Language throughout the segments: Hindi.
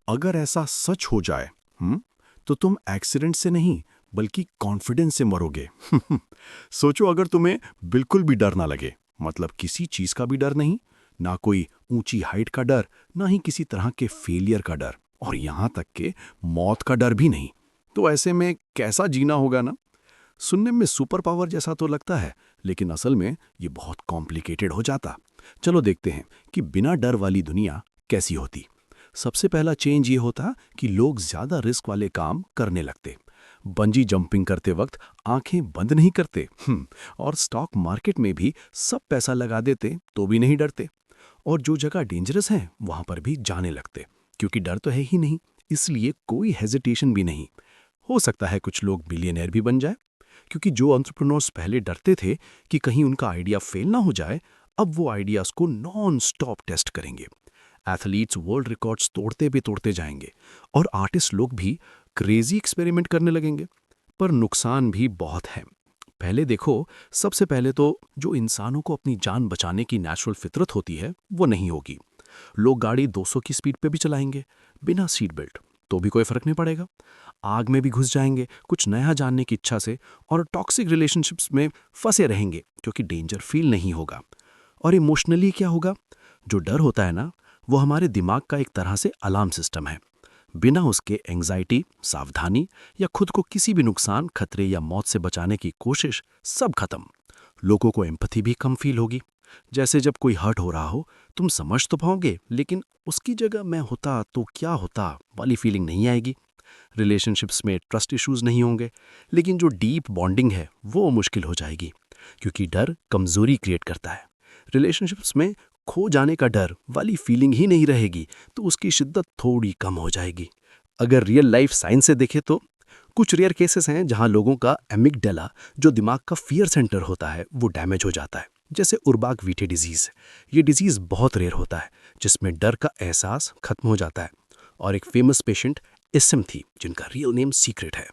अगर ऐसा सच हो जाए, तो तुम एक्सीडेंट से नहीं बल्कि कॉन्फिडेंस से मरोगे। सोचो, अगर तुम्हें बिल्कुल भी डर ना लगे, मतलब किसी चीज का भी डर नहीं, ना कोई ऊंची हाइट का डर, ना ही किसी तरह के फेलियर का डर, और यहां तक के मौत का डर भी नहीं, तो ऐसे में कैसा जीना होगा ना। सुनने में सुपर पावर जैसा तो लगता है, लेकिन असल में ये बहुत कॉम्प्लिकेटेड हो जाता। चलो देखते हैं कि बिना डर वाली दुनिया कैसी होती। सबसे पहला चेंज ये होता कि लोग ज्यादा रिस्क वाले काम करने लगते। बंजी जंपिंग करते वक्त आंखें बंद नहीं करते, और स्टॉक मार्केट में भी सब पैसा लगा देते तो भी नहीं डरते। और जो जगह डेंजरस है वहां पर भी जाने लगते, क्योंकि डर तो है ही नहीं, इसलिए कोई हेजिटेशन भी नहीं। हो सकता है कुछ लोग बिलियनर भी बन जाए, क्योंकि जो एंटरप्रेन्योर्स पहले डरते थे कि कहीं उनका आइडिया फेल ना हो जाए, अब वो आइडियाज को नॉन स्टॉप टेस्ट करेंगे। एथलीट्स वर्ल्ड रिकॉर्ड्स तोड़ते भी तोड़ते जाएंगे, और आर्टिस्ट लोग भी क्रेजी एक्सपेरिमेंट करने लगेंगे। पर नुकसान भी बहुत है। पहले देखो, सबसे पहले तो जो इंसानों को अपनी जान बचाने की नेचुरल फितरत होती है वो नहीं होगी। लोग गाड़ी 200 की स्पीड पे भी चलाएंगे बिना सीट बेल्ट, तो भी कोई फर्क नहीं पड़ेगा। आग में भी घुस जाएंगे कुछ नया जानने की इच्छा से, और टॉक्सिक रिलेशनशिप्स में फंसे रहेंगे क्योंकि डेंजर फील नहीं होगा। और इमोशनली क्या होगा? जो डर होता है ना, वो हमारे दिमाग का एक तरह से अलार्म सिस्टम है। बिना उसके एंग्जाइटी, सावधानी या खुद को किसी भी नुकसान, खतरे या मौत से बचाने की कोशिश, सब खत्म। लोगों को एम्पैथी भी कम फील होगी। जैसे जब कोई हर्ट हो रहा हो, तुम समझ तो पाओगे, लेकिन उसकी जगह मैं होता तो क्या होता वाली फीलिंग नहीं आएगी। रिलेशनशिप्स में ट्रस्ट इश्यूज नहीं होंगे, लेकिन जो डीप बॉन्डिंग है वो मुश्किल हो जाएगी, क्योंकि डर कमजोरी क्रिएट करता है। रिलेशनशिप्स में खो जाने का डर वाली फीलिंग ही नहीं रहेगी, तो उसकी शिद्दत थोड़ी कम हो जाएगी। अगर रियल लाइफ साइंस से देखें तो कुछ रेयर केसेस हैं जहां लोगों का एमिगडाला, जो दिमाग का फियर सेंटर होता है, वो डैमेज हो जाता है। जैसे उर्बाक वीटे डिजीज। ये डिजीज बहुत रेयर होता है, जिसमें डर का एहसास खत्म हो जाता है। और एक फेमस पेशेंट इसम थी, जिनका रियल नेम सीक्रेट है।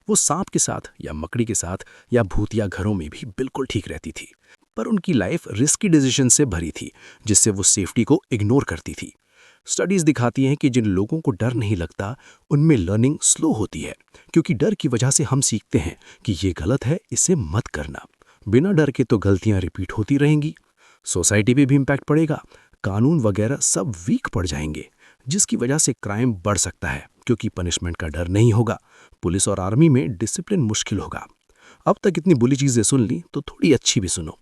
वो सांप के साथ या मकड़ी के साथ या भूतिया घरों में भी बिल्कुल ठीक रहती थी, पर उनकी लाइफ रिस्की डिसीजन से भरी थी, जिससे वो सेफ्टी को इग्नोर करती थी। स्टडीज दिखाती हैं कि जिन लोगों को डर नहीं लगता, उनमें लर्निंग स्लो होती है, क्योंकि डर की वजह से हम सीखते हैं कि ये गलत है, इसे मत करना। बिना डर के तो गलतियां रिपीट होती रहेंगी। सोसाइटी पे भी इम्पैक्ट पड़ेगा। कानून वगैरह सब वीक पड़ जाएंगे, जिसकी वजह से क्राइम बढ़ सकता है, क्योंकि पनिशमेंट का डर नहीं होगा। पुलिस और आर्मी में डिसिप्लिन मुश्किल होगा। अब तक इतनी बुरी चीजें सुन ली, तो थोड़ी अच्छी भी सुनो।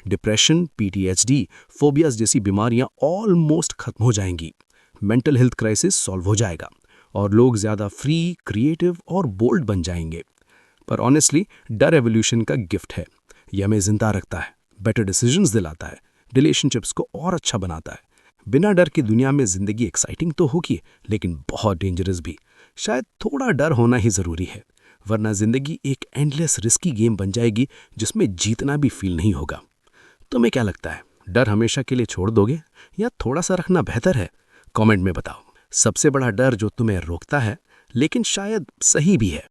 डिप्रेशन, पीटीएसडी, फोबियाज जैसी बीमारियां ऑलमोस्ट खत्म हो जाएंगी। मेंटल हेल्थ क्राइसिस सॉल्व हो जाएगा, और लोग ज्यादा फ्री, क्रिएटिव और बोल्ड बन जाएंगे। पर ऑनेस्टली, डर एवोल्यूशन का गिफ्ट है। यह हमें जिंदा रखता है, बेटर डिसीजंस दिलाता है, रिलेशनशिप्स को और अच्छा बनाता है। बिना डर की दुनिया में जिंदगी एक्साइटिंग तो होगी, लेकिन बहुत डेंजरस भी। शायद थोड़ा डर होना ही जरूरी है, वरना जिंदगी एक एंडलेस रिस्की गेम बन जाएगी, जिसमें जीतना भी फील नहीं होगा। तुम्हें क्या लगता है, डर हमेशा के लिए छोड़ दोगे या थोड़ा सा रखना बेहतर है? कमेंट में बताओ। सबसे बड़ा डर जो तुम्हें रोकता है, लेकिन शायद सही भी है।